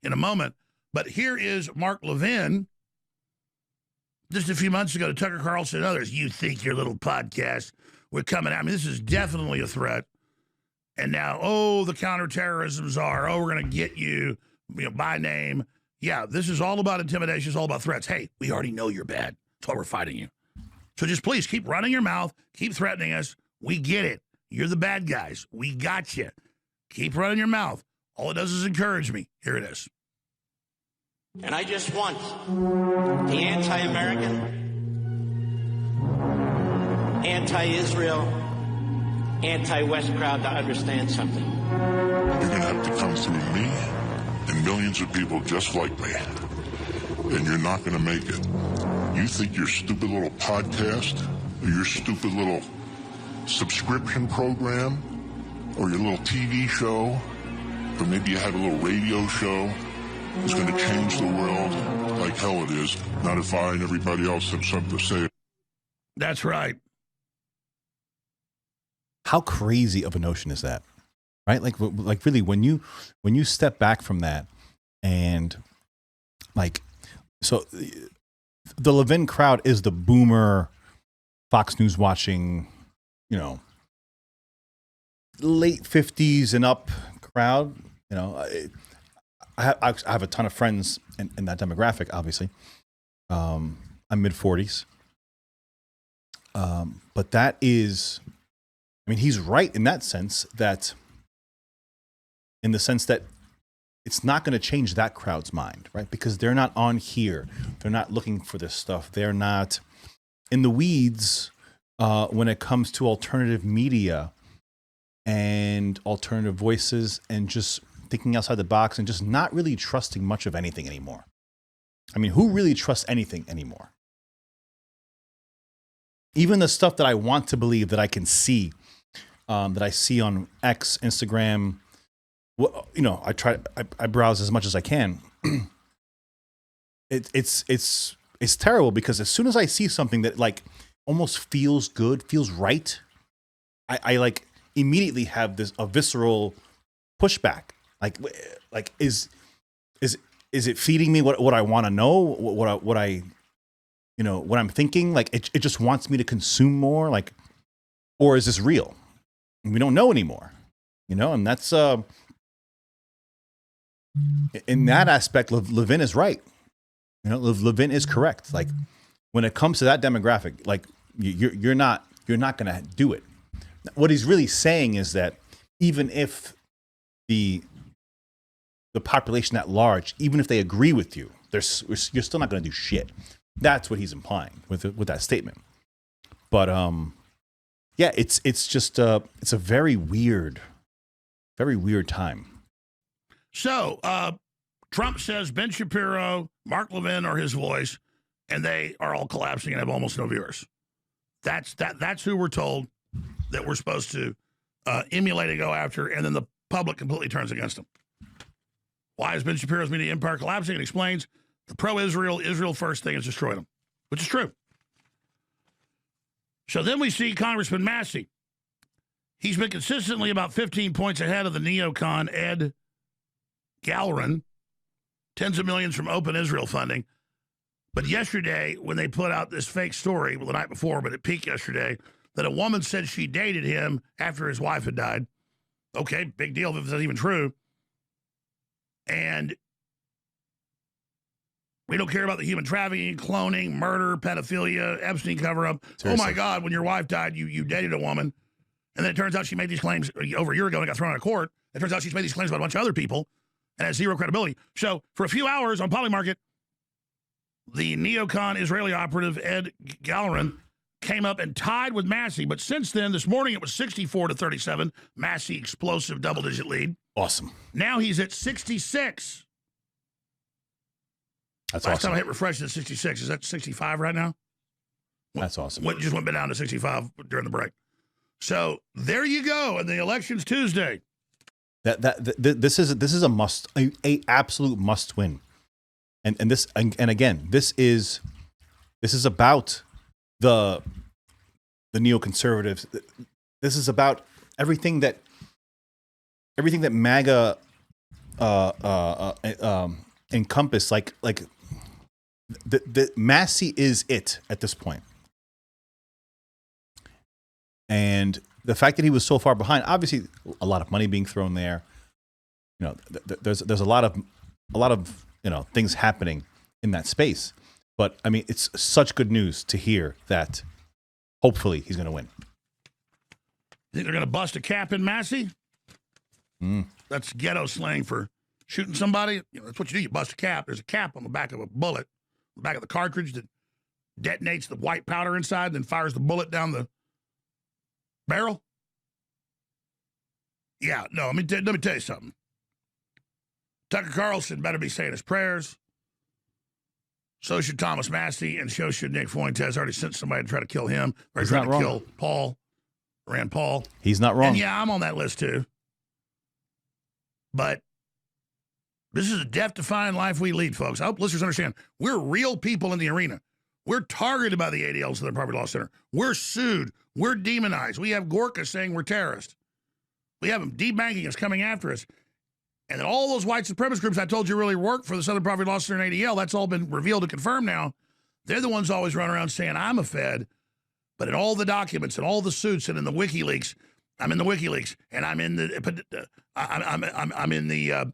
in a moment. But here is Marc Levine just a few months ago to Tucker Carlson and others. You think your little podcast would come in? I mean, this is definitely a threat. And now, the counterterrorisms are, we're going to get you, by name. Yeah, this is all about intimidation. It's all about threats. Hey, we already know you're bad. That's why we're fighting you. So just please keep running your mouth. Keep threatening us. We get it. You're the bad guys. We got you. Keep running your mouth. All it does is encourage me. Here it is. And I just want the anti-American, anti-Israel, anti-West crowd to understand something. You're going to have to come through me and millions of people just like me. And you're not going to make it. You think your stupid little podcast, or your stupid little subscription program, or your little TV show, or maybe you have a little radio show, is going to change the world like hell it is. Not if I and everybody else have something to say. That's right. How crazy of a notion is that, right? Like really, when you step back from that, and so the Levine crowd is the boomer, Fox News watching, late 50s and up crowd. I have a ton of friends in that demographic. Obviously, I'm mid 40s, but that is. I mean, he's right in that sense that it's not going to change that crowd's mind, right? Because they're not on here. They're not looking for this stuff. They're not in the weeds when it comes to alternative media and alternative voices and just thinking outside the box and just not really trusting much of anything anymore. I mean, who really trusts anything anymore? Even the stuff that I want to believe that I can see, that I see on X, Instagram, I browse as much as I can. It's terrible because as soon as I see something that like almost feels good, feels right, I like immediately have a visceral pushback. Like is it feeding me what I want to know, what I'm thinking? Like it just wants me to consume more, like, or is this real? We don't know anymore, and that's in that aspect, Levine is right. Levine is correct. Like when it comes to that demographic, like you're not going to do it. What he's really saying is that even if the population at large, even if they agree with you, you're still not going to do shit. That's what he's implying with that statement. But yeah, it's just it's a very weird time. So Trump says Ben Shapiro, Marc Levine are his voice, and they are all collapsing and have almost no viewers. That's who we're told that we're supposed to emulate and go after, and then the public completely turns against them. Why is Ben Shapiro's media empire collapsing? It explains the pro-Israel, Israel first thing has destroyed them, which is true. So then we see Congressman Massey. He's been consistently about 15 points ahead of the neocon Ed Galleron, tens of millions from Open Israel funding. But yesterday, when they put out this fake story, well, the night before, but it peaked yesterday, that a woman said she dated him after his wife had died. Okay, big deal if that's even true. And we don't care about the human trafficking, cloning, murder, pedophilia, Epstein cover-up. Seriously. Oh, my God, when your wife died, you dated a woman. And then it turns out she made these claims over a year ago and got thrown out of court. It turns out she's made these claims about a bunch of other people and has zero credibility. So for a few hours on Polymarket, the neocon Israeli operative Ed Galleron came up and tied with Massey. But since then, this morning, it was 64-37. Massey, explosive double-digit lead. Awesome. Now he's at 66. That's Last awesome. time I hit refresh at 66. Is that 65 right now? That's awesome. Just went down to 65 during the break. So there you go. And the election's Tuesday. This is a must, a absolute must win. And again, this is about the neoconservatives. This is about everything that MAGA encompass like the Massey is it at this point. And the fact that he was so far behind, obviously a lot of money being thrown there. You know, there's a lot of things happening in that space. But I mean, it's such good news to hear that hopefully he's going to win. Think they're going to bust a cap in Massey? That's ghetto slang for shooting somebody. You know, that's what you do. You bust a cap. There's a cap on the back of a bullet, the back of the cartridge that detonates the white powder inside, then fires the bullet down the barrel. Yeah, no, let me tell you something. Tucker Carlson better be saying his prayers. So should Thomas Massey, and so should Nick Fuentes. Already sent somebody to try to kill him. Or he's trying to kill Rand Paul. He's not wrong. And yeah, I'm on that list too. But this is a death-defying life we lead, folks. I hope listeners understand. We're real people in the arena. We're targeted by the ADL, Southern Poverty Law Center. We're sued. We're demonized. We have Gorka saying we're terrorists. We have them debanking us, coming after us. And then all those white supremacist groups I told you really work for the Southern Poverty Law Center and ADL, that's all been revealed and confirmed now. They're the ones always running around saying, I'm a Fed. But in all the documents and all the suits and in the WikiLeaks, I'm in the WikiLeaks and I'm in the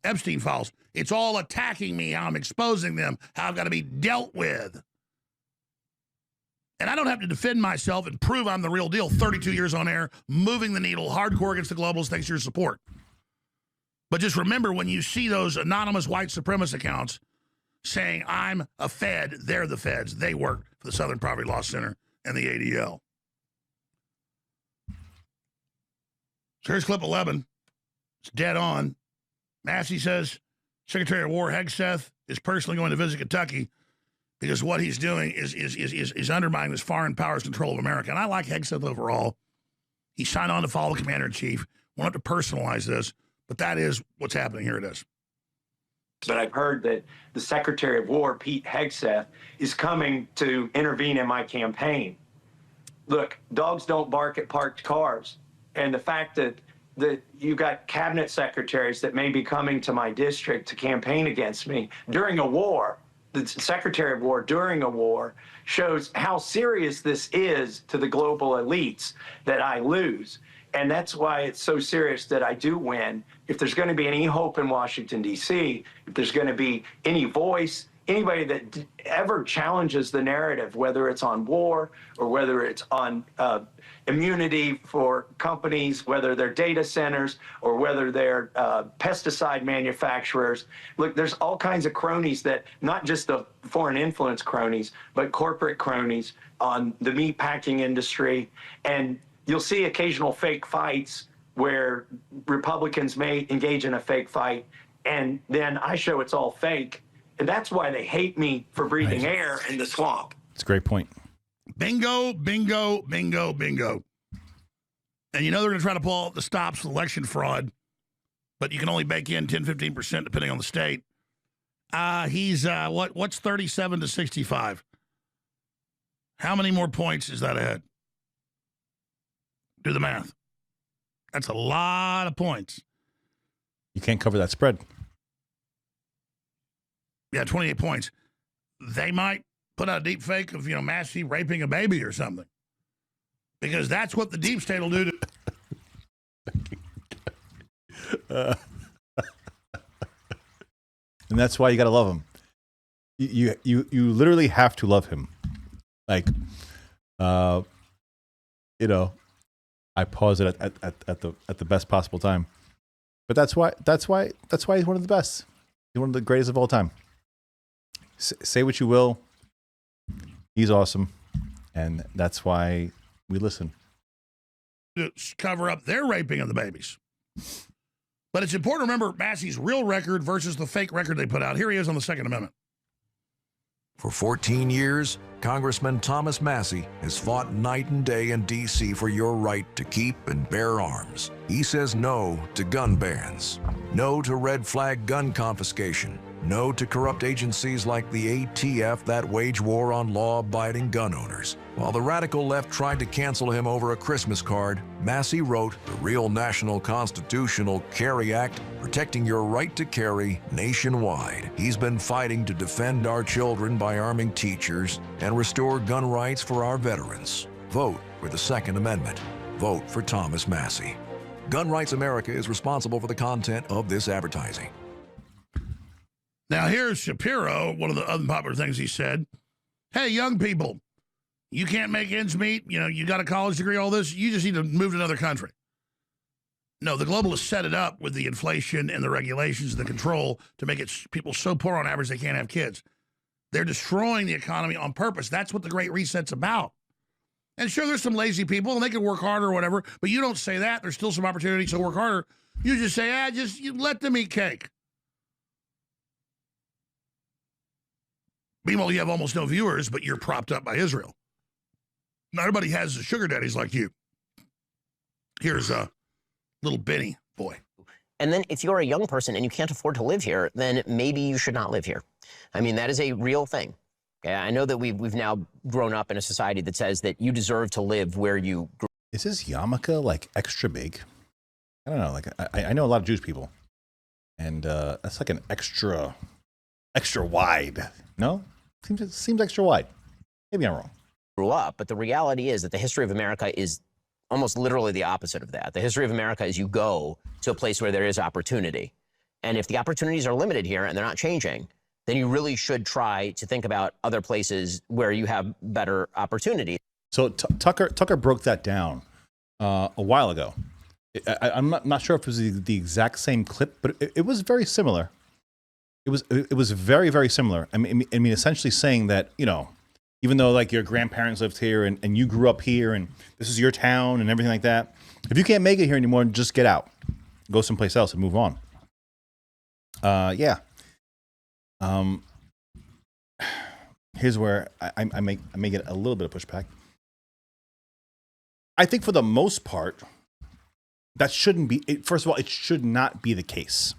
Epstein files. It's all attacking me, how I'm exposing them, how I've got to be dealt with. And I don't have to defend myself and prove I'm the real deal. 32 years on air, moving the needle, hardcore against the globalists, thanks to your support. But just remember, when you see those anonymous white supremacist accounts saying, I'm a Fed, they're the Feds. They work for the Southern Poverty Law Center and the ADL. So here's clip 11. It's dead on. Massey says Secretary of War Hegseth is personally going to visit Kentucky because what he's doing is undermining this foreign power's control of America. And I like Hegseth overall. He signed on to follow the commander-in-chief. We don't have to personalize this, but that is what's happening. Here it is. But I've heard that the Secretary of War, Pete Hegseth, is coming to intervene in my campaign. Look, dogs don't bark at parked cars. And the fact that you got cabinet secretaries that may be coming to my district to campaign against me during a war, the Secretary of War during a war, shows how serious this is to the global elites that I lose. And that's why it's so serious that I do win. If there's going to be any hope in Washington, D.C., if there's going to be any voice, anybody that ever challenges the narrative, whether it's on war or whether it's on immunity for companies, whether they're data centers or whether they're pesticide manufacturers. Look, there's all kinds of cronies that, not just the foreign influence cronies, but corporate cronies on the meat packing industry. And you'll see occasional fake fights where Republicans may engage in a fake fight, and then I show it's all fake. And that's why they hate me for breathing air in the swamp. It's a great point. Bingo, bingo, bingo, bingo. And you know they're going to try to pull out the stops with election fraud, but you can only bake in 10, 15% depending on the state. He's, what's 37 to 65? How many more points is that ahead? Do the math. That's a lot of points. You can't cover that spread. Yeah, 28 points. They might put out a deep fake of, Massey raping a baby or something. Because that's what the deep state will do to... And that's why you got to love him. You literally have to love him. Like, I pause it at the best possible time. But that's why he's one of the best. He's one of the greatest of all time. Say what you will. He's awesome. And that's why we listen. To cover up their raping of the babies. But it's important to remember Massey's real record versus the fake record they put out. Here he is on the Second Amendment. For 14 years, Congressman Thomas Massey has fought night and day in D.C. for your right to keep and bear arms. He says no to gun bans, no to red flag gun confiscation, No to corrupt agencies like the ATF that wage war on law-abiding gun owners. While the radical left tried to cancel him over a Christmas card, Massey wrote the real National Constitutional Carry Act, protecting your right to carry nationwide. He's been fighting to defend our children by arming teachers and restore gun rights for our veterans. Vote for the Second Amendment. Vote for Thomas Massey. Gun Rights America is responsible for the content of this advertising. Now, here's Shapiro. One of the unpopular things he said: hey, young people, you can't make ends meet. You know, you got a college degree, all this. You just need to move to another country. No, the globalists set it up with the inflation and the regulations and the control to make it people so poor on average they can't have kids. They're destroying the economy on purpose. That's what the Great Reset's about. And sure, there's some lazy people, and they can work harder or whatever, but you don't say that. There's still some opportunities to work harder. You just say, you let them eat cake. Meanwhile, you have almost no viewers, but you're propped up by Israel. Not everybody has the sugar daddies like you. Here's a little Benny boy. And then if you're a young person and you can't afford to live here, then maybe you should not live here. I mean, that is a real thing. Okay? I know that we've now grown up in a society that says that you deserve to live where you grew. Is his yarmulke like extra big? I don't know. Like I know a lot of Jewish people, and that's like an extra wide. No, seems extra wide. Maybe I'm wrong. Grew up, but the reality is that the history of America is almost literally the opposite of that. The history of America is you go to a place where there is opportunity. And if the opportunities are limited here and they're not changing, then you really should try to think about other places where you have better opportunity. So Tucker broke that down a while ago. I'm not sure if it was the exact same clip, but it was very similar. It was very, very similar. I mean, essentially saying that, you know, even though like your grandparents lived here and you grew up here and this is your town and everything like that, if you can't make it here anymore, just get out, go someplace else and move on. Here's where I may get a little bit of pushback. I think for the most part, that shouldn't be. First of all, it should not be the case,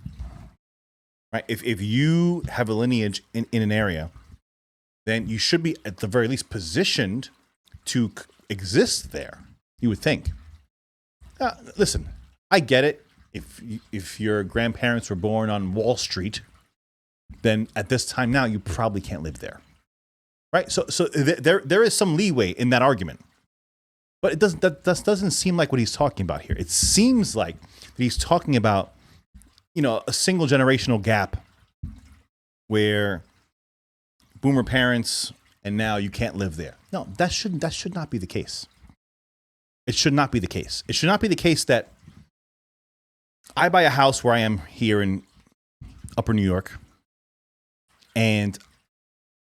right? If you have a lineage in an area, then you should be at the very least positioned to exist there. You would think. Listen, I get it. If your grandparents were born on Wall Street, then at this time now you probably can't live there, right? So there is some leeway in that argument, but that doesn't seem like what he's talking about here. It seems like that he's talking about, you know, a single generational gap where boomer parents and now you can't live there. No, that should not be the case. It should not be the case. It should not be the case that I buy a house where I am here in Upper New York, and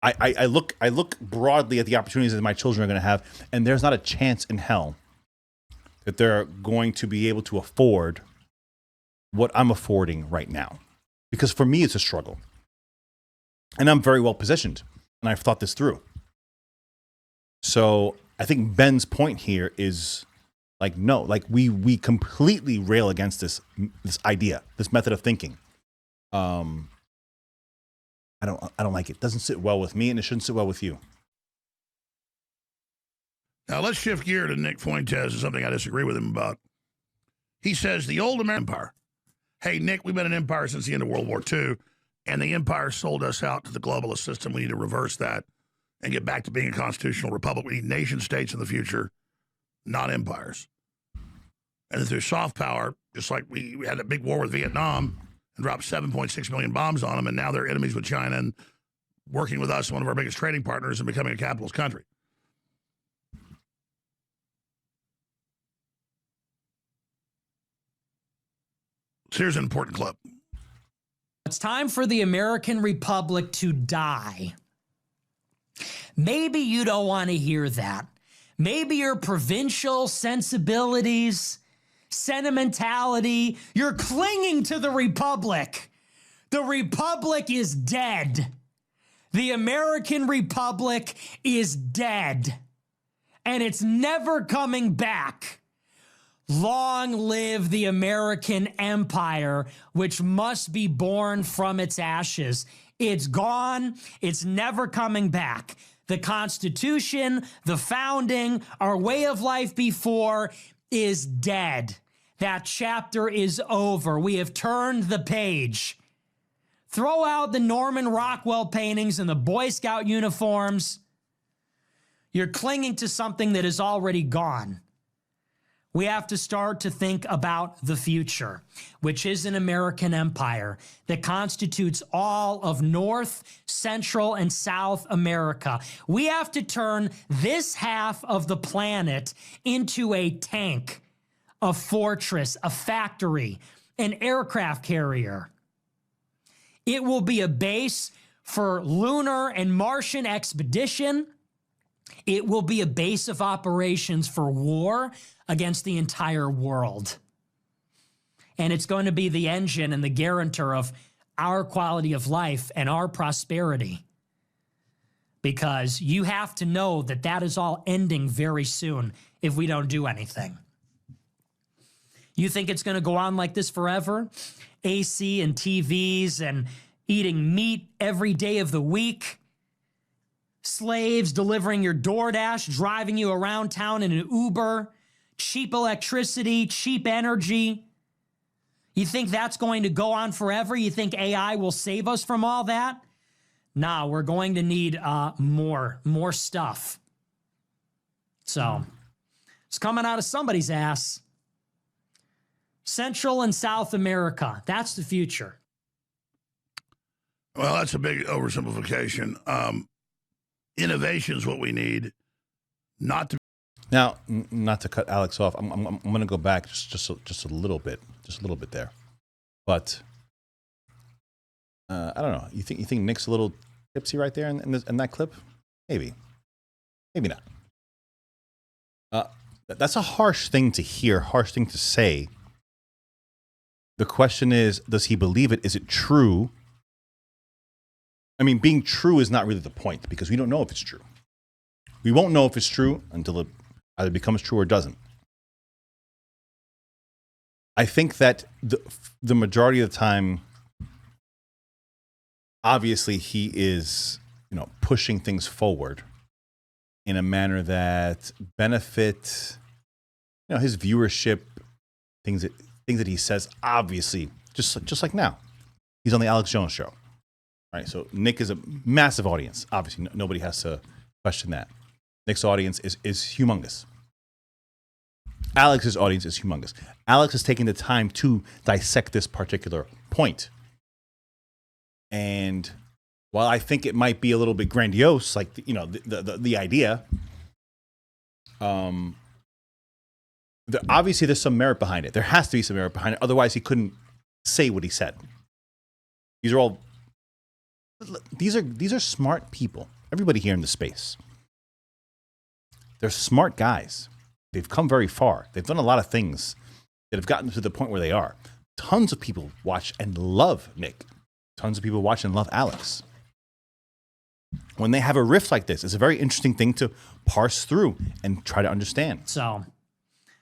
I look broadly at the opportunities that my children are going to have, and there's not a chance in hell that they're going to be able to afford what I'm affording right now. Because for me, it's a struggle. And I'm very well positioned, and I've thought this through. So I think Ben's point here is like, no, like we completely rail against this idea, this method of thinking. I don't like it. It doesn't sit well with me, and it shouldn't sit well with you. Now let's shift gear to Nick Fuentes and something I disagree with him about. He says the old American empire. Hey, Nick, we've been an empire since the end of World War II, and the empire sold us out to the globalist system. We need to reverse that and get back to being a constitutional republic. We need nation states in the future, not empires. And if there's soft power, just like we had a big war with Vietnam and dropped 7.6 million bombs on them, and now they're enemies with China and working with us, one of our biggest trading partners, and becoming a capitalist country. So here's an important clip. It's time for the American Republic to die. Maybe you don't want to hear that. Maybe your provincial sensibilities, sentimentality, you're clinging to the Republic. The Republic is dead. The American Republic is dead. And it's never coming back. Long live the American empire, which must be born from its ashes. It's gone. It's never coming back. The Constitution, the founding, our way of life before is dead. That chapter is over. We have turned the page. Throw out the Norman Rockwell paintings and the Boy Scout uniforms. You're clinging to something that is already gone. We have to start to think about the future, which is an American empire that constitutes all of North, Central, and South America. We have to turn this half of the planet into a tank, a fortress, a factory, an aircraft carrier. It will be a base for lunar and Martian expedition. It will be a base of operations for war against the entire world. And it's going to be the engine and the guarantor of our quality of life and our prosperity. Because you have to know that that is all ending very soon if we don't do anything. You think it's going to go on like this forever? AC and TVs and eating meat every day of the week. Slaves delivering your DoorDash, driving you around town in an Uber. Cheap electricity, cheap energy. You think that's going to go on forever? You think AI will save us from all that? Nah, we're going to need more stuff. So, it's coming out of somebody's ass. Central and South America, that's the future. Well, that's a big oversimplification. Innovation is what we need, not to. Now, not to cut Alex off, I'm going to go back just a little bit there, but I don't know. You think Nick's a little tipsy right there in that clip? Maybe not. That's a harsh thing to hear, harsh thing to say. The question is, does he believe it? Is it true? I mean, being true is not really the point because we don't know if it's true. We won't know if it's true until it either becomes true or doesn't. I think that the majority of the time, obviously, he is, pushing things forward in a manner that benefit, his viewership, things that he says. Obviously, just like now, he's on the Alex Jones show. All right, so Nick is a massive audience. Obviously, nobody has to question that. Nick's audience is humongous. Alex's audience is humongous. Alex is taking the time to dissect this particular point. And while I think it might be a little bit grandiose, like the idea, obviously there's some merit behind it. There has to be some merit behind it. Otherwise, he couldn't say what he said. These are smart people. Everybody here in the space. They're smart guys. They've come very far. They've done a lot of things that have gotten to the point where they are. Tons of people watch and love Nick. Tons of people watch and love Alex. When they have a riff like this, it's a very interesting thing to parse through and try to understand. So,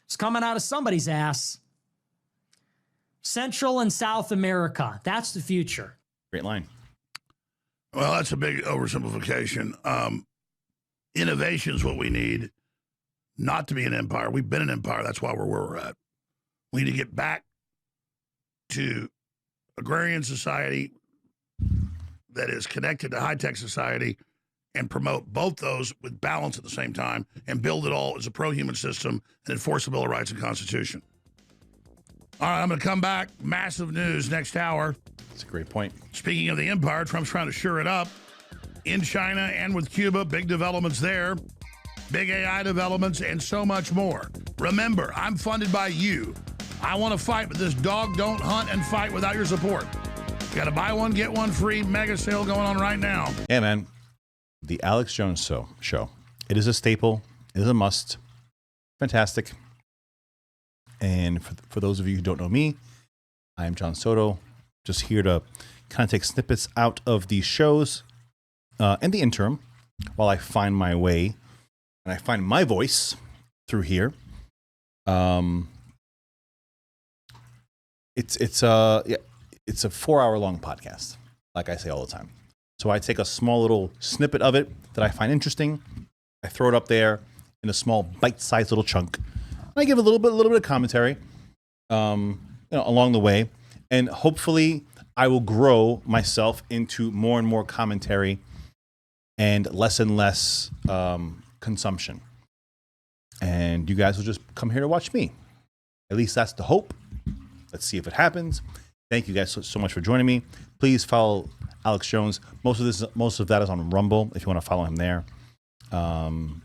it's coming out of somebody's ass. Central and South America, that's the future. Great line. Well, that's a big oversimplification. Innovation is what we need, not to be an empire. We've been an empire. That's why we're where we're at. We need to get back to agrarian society that is connected to high-tech society and promote both those with balance at the same time and build it all as a pro-human system and enforce the Bill of Rights and Constitution. All right, I'm going to come back. Massive news next hour. That's a great point. Speaking of the empire, Trump's trying to shore it up. In China and with Cuba, big developments there, big AI developments, and so much more. Remember, I'm funded by you. I want to fight, but this dog don't hunt and fight without your support. You got to buy one, get one free. Mega sale going on right now. Yeah, man. The Alex Jones show. It is a staple. It is a must. Fantastic. And for those of you who don't know me, I am John Soto. Just here to kind of take snippets out of these shows in the interim while I find my way and I find my voice through here. it's a 4-hour long podcast, like I say all the time. So I take a small little snippet of it that I find interesting. I throw it up there in a small bite-sized little chunk. And I give a little bit of commentary, along the way, and hopefully I will grow myself into more and more commentary and less consumption. And you guys will just come here to watch me. At least that's the hope. Let's see if it happens. Thank you guys so much for joining me. Please follow Alex Jones. Most of that is on Rumble if you want to follow him there. You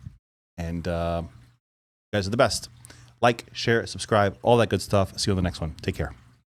guys are the best. Like, share, subscribe, all that good stuff. See you on the next one. Take care.